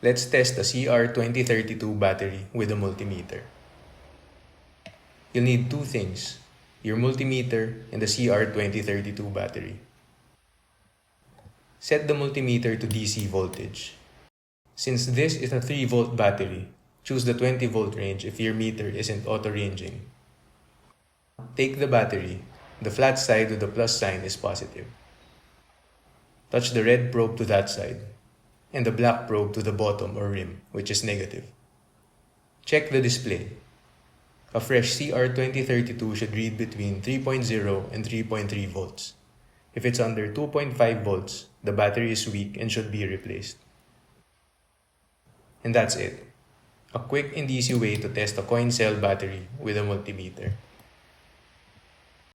Let's test the CR2032 battery with a multimeter. You'll need two things, your multimeter and the CR2032 battery. Set the multimeter to DC voltage. Since this is a 3-volt battery, choose the 20-volt range if your meter isn't auto-ranging. Take the battery. The flat side with the plus sign is positive. Touch the red probe to that side, and the black probe to the bottom or rim, which is negative. Check the display. A fresh CR2032 should read between 3.0 and 3.3 volts. If it's under 2.5 volts, the battery is weak and should be replaced. And that's it. A quick and easy way to test a coin cell battery with a multimeter.